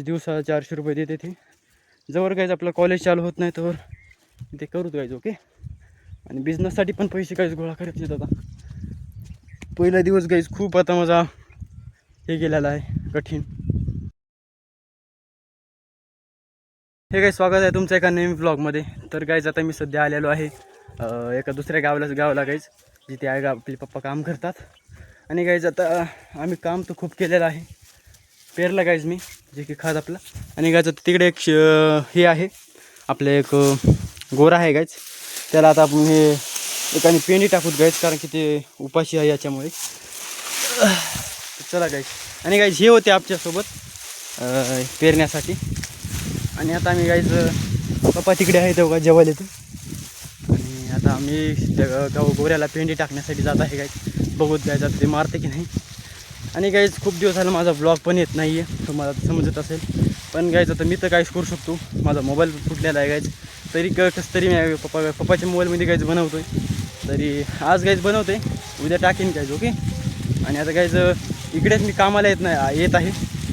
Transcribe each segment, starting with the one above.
दिवसा 400 रुपये देते ते. जवळ गाईज आपलं कॉलेज चालू होत नाही तर ते करूच गाईज. ओके. आणि बिझनेससाठी पण पैसे गाईज गोळा करायचे आहेत आता. पहिला दिवस गाईज खूप आता माझा हे गेलेला आहे कठीण. हे गाईज स्वागत आहे तुमचं एका नवीन व्लॉगमध्ये. तर गाईज आता मी सध्या आलेलो आहे एका दुसऱ्या गावाला गाईज, जिथे आहे आपले पप्पा काम करतात. आणि गाईज आता आम्ही काम तर खूप केलेलं आहे. पेरला गाईज मी जे की खात आपलं. आणि गाईज आता तिकडे एक हे आहे आपलं एक गोरा आहे गाईज, त्याला आता आपण हे एकाने पेंडी टाकूत गाईज, कारण की ते उपाशी आहे याच्यामुळे. चला गाईज. आणि गाईज हे होते आमच्यासोबत पेरण्यासाठी. आणि आता आम्ही गाईज पप्पा तिकडे आहे तेव्हा जेवायला येतो. आणि आता आम्ही त्या गोऱ्याला पेंडी टाकण्यासाठी जात आहे गाईज. बघूत गाईज आता ते मारते की नाही. आणि गाईज खूप दिवस झाला माझा ब्लॉग पण येत नाही आहे, तुम्हाला समजत असेल. पण गाईज आता मी तर काहीच करू शकतो, माझा मोबाईल फुटलेला आहे गाईज. तरी कसं तरी मी पप्पाच्या मोबाईलमध्ये गाईज बनवतो आहे. तरी आज गाईज बनवतो आहे, उद्या टाकीन गाईज. ओके. आणि आता गाईज इकडेच मी कामाला येत आहे,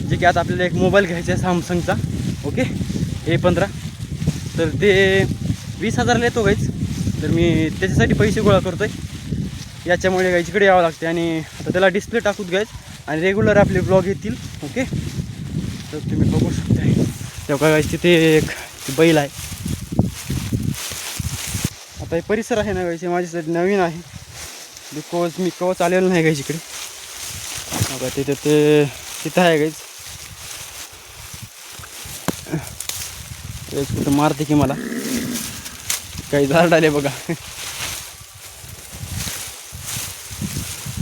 जे की आता आपल्याला एक मोबाईल घ्यायचा आहे सॅमसंगचा. ओके. A15. तर ते 20,000ला येतो गाईज. तर मी त्याच्यासाठी पैसे गोळा करतो आहे. याच्यामुळे गाईज इकडे यावं लागते. आणि आता त्याला डिस्प्ले टाकूत गाईज, आणि रेग्युलर आपले ब्लॉग येतील. ओके. तर तुम्ही बघू शकता तेव्हा गाईज तिथे एक बैल आहे. आता हे परिसर आहे ना गाईज, हे माझ्यासाठी नवीन आहे, बिकॉज मी कवच आलेलं नाही गाईज इकडे. बघा तिथं आहे गाईज. कुठं मारते की मला काही झाड आले बघा.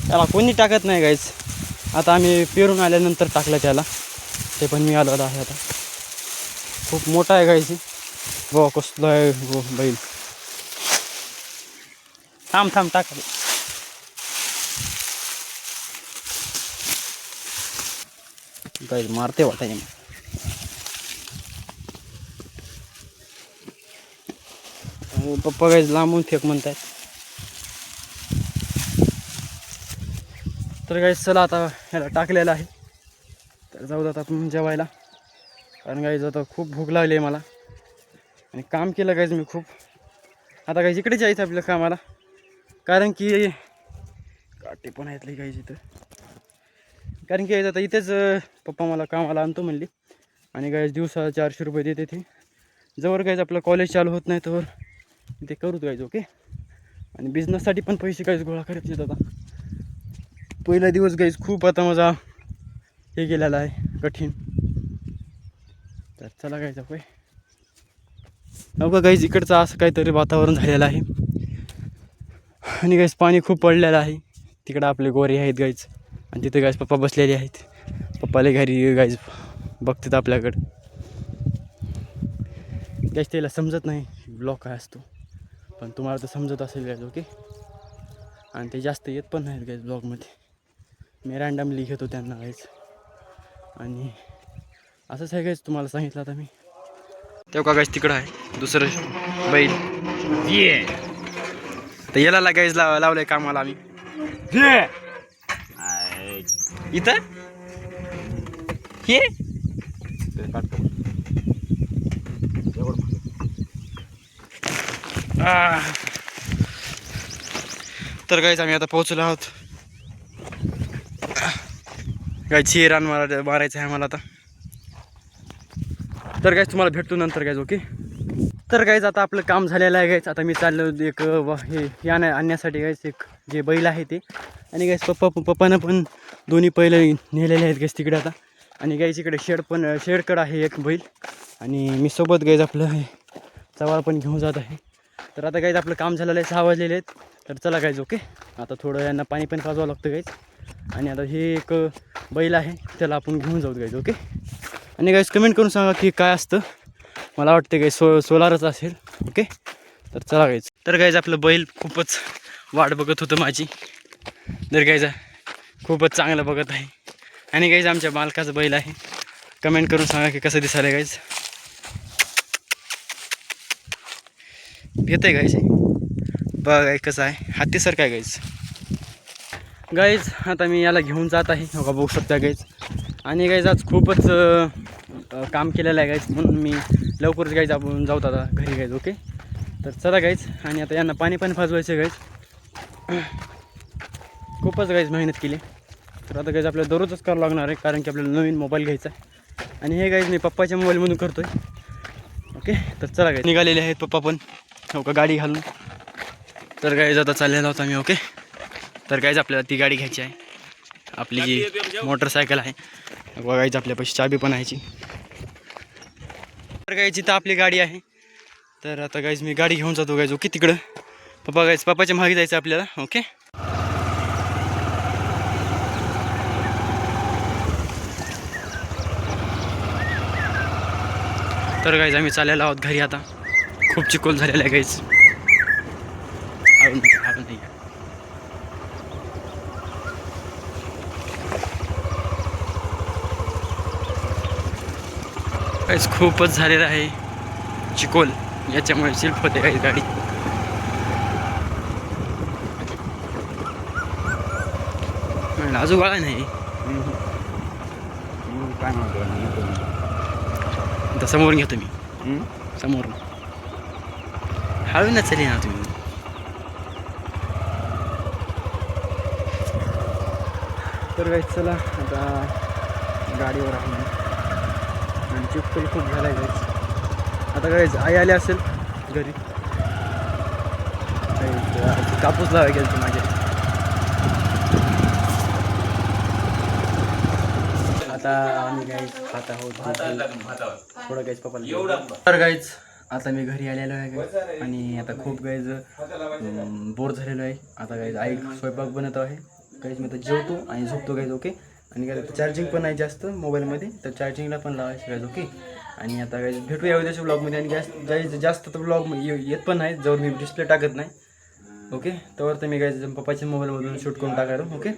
त्याला कोणी टाकत नाही गाईज. आता आम्ही पेरून आल्यानंतर टाकलं त्याला, ते पण मी आलो आहे आता. खूप मोठा आहे गाईज. गो कसलं आहे गो बैल. थांब टाक. गाईज मारते वाटायचे. पप्पा गाईज लांबून फेक म्हणतायत. तर गाईज चला आता ह्याला टाकलेलं आहे, तर जाऊ जात आपण जेवायला. कारण गाईज आता खूप भूक लागली आहे मला, आणि काम केलं गाईज मी खूप. आता गाईज इकडे जायचं आपल्या कामाला, कारण की काटे पण आहेत लई गाईज इथं. कारण की आता इथेच पप्पा मला कामाला आणतो म्हणली. आणि गाईज दिवसा 400 रुपये देते ते. जवळ गाईज आपलं कॉलेज चालू होत नाही तर ते करूच गाईज. ओके. आणि बिझनेससाठी पण पैसे गाईज गोळा करायचे आता. पहिला दिवस गाईज खूप आता माझा हे गेलेला आहे कठीण. तर चला गाईज आपण नका गाईज इकडचं असं काहीतरी वातावरण झालेलं आहे. आणि गाईज पाणी खूप पडलेलं आहे. तिकडं आपले गोरे आहेत गाईज, आणि तिथे गाईज पप्पा बसलेले आहेत. पप्पाला घरी गाईज बघतात आपल्याकडं. गाईज त्याला समजत नाही ब्लॉग काय असतो, पण तुम्हाला तर समजत असेल गाईज. ओके. आणि ते जास्त येत पण नाहीत गाईज ब्लॉगमध्ये, मी रँडमली घेतो त्यांना गाईज. आणि असंच आहे गाईज, तुम्हाला सांगितलं आता मी. तेव्हा गाईज तिकडं आहे दुसरं बैल. ये तर याला गाईज लावलंय कामाला आम्ही इथं. हे तर गाईज आम्ही आता पोहोचलो आहोत. गाईज हे रान मारायचं आहे आम्हाला आता. तर गाईज तुम्हाला भेटतो नंतर गाईज. ओके. तर गाईज आता आपलं काम झालेलं आहे गाईज. आता मी चाललो एक हे आणण्यासाठी गाईज, एक जे बैल आहे ते. आणि गाईज पप्पानं पण दोन्ही पहिले नेलेले आहेत गाईज तिकडे आता. आणि गाईज इकडे शेडकडं आहे एक बैल, आणि मी सोबत गाईज आपलं हे चवाळ पण घेऊन जात आहे. तर आता गाईज आपलं काम झालेलं आहे, 6 वाजलेले आहेत. तर चला गाईज. ओके. आता थोडं यांना पाणी पण पाजवावं लागतं गाईज. आणि आता हे एक बैल आहे, त्याला आपण घेऊन जाऊ गाईज. ओके. आणि गाईज कमेंट करून सांगा की काय असतं. मला वाटतं गाईज सोलारच असेल. ओके. तर चला गाईज. तर गाईज आपलं बैल खूपच वाट बघत होतं माझी. तर गाईज खूपच चांगलं बघत आहे. आणि गाईज आमच्या मालकाचं बैल आहे. कमेंट करून सांगा की कसं दिसायला गाईज. येतं आहे गाईज. बघा कसं आहे, हत्तीसारखं आहे गाईज. गाईज आता मी याला घेऊन जात आहे, हो का बघू शकता गाईज. आणि गाईज आज खूपच काम केलेलं आहे गाईज, म्हणून मी लवकरच गाईज आपण जाऊत आता घरी गाईज. ओके, तर चला गाईज. आणि आता यांना पाणी पाजवायचं गाईज. खूपच गाईज मेहनत केली. तर आता गाईज आपल्याला दररोजच करावं लागणार आहे, कारण की आपल्याला नवीन मोबाईल घ्यायचा आहे. आणि हे गाईज मी पप्पाच्या मोबाईलमधून करतो आहे. ओके, तर चला गाईज. निघालेले आहेत पप्पा पण, हो का, गाडी घालून. तर गाईज आता चाललेला होता मी. ओके, तर गाईज आपल्याला ती गाडी घ्यायची आहे, आपली जी मोटरसायकल आहे. बघायची आपल्यापाशी चाबी पण आहे. तर गाईज इथं आपली गाडी आहे. तर आता गाईज मी गाडी घेऊन जातो गाईज. ओके, तिकडं पप्पा गाईज, पप्पाच्या मागे जायचं आपल्याला. ओके, तर गाईज आम्ही चाललेलो आहोत घरी. आता खूप चिकोल झालेला आहे गाईज. नाही गाईज, खूपच झालेलं आहे चिकोल, याच्यामुळे स्लिप होते गाईज गाडी. अजून बाळा नाही काय म्हणतो आता समोरून घेतो मी, समोरून हळू ना चली ना तुम्ही. तर गाईज चला आता गाडीवर आहे आणि चिपकल खूप झाला आहे गाईज. आता गाईज आई आले असेल घरी. कापूस लावायला गेलं माझ्या. आता आम्ही गाईज खात आहोत थोडं गाईज पप्पाला. तर गाईज आता मी घरी आलेलो आहे गाईज, आणि आता खूप गाईज बोर झालेलो आहे. आता गाईज आई स्वयंपाक बनवतो आहे गाईज. मी आता जेवतो आणि झोपतो गाईज. ओके, आणि काय चार्जिंग पण आहे जास्त मोबाईलमध्ये, तर चार्जिंगला पण लावायचं गाईज. ओके, आणि आता गाईज भेटूया उद्याच्या ब्लॉगमध्ये. आणि गाईज जास्त तर ब्लॉग येत पण नाही जवळ मी डिस्प्ले टाकत नाही. ओके, तर मी गाईज पप्पाच्या मोबाईलमधून शूट करून टाकायला. ओके,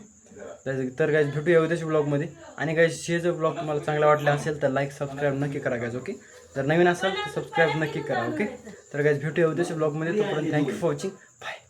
तर गाईज भेटूया उद्याच्या ब्लॉगमध्ये. आणि गाईज हे जर ब्लॉग तुम्हाला चांगला वाटला असेल तर लाईक सबस्क्राईब नक्की करा गाईज. ओके, जर नवीन असाल तर सबस्क्राईब नक्की करा. ओके, तर गाईज भेटूया उद्याच्या ब्लॉगमध्ये. तोपर्यंत थँक्यू फॉर वॉचिंग. बाय.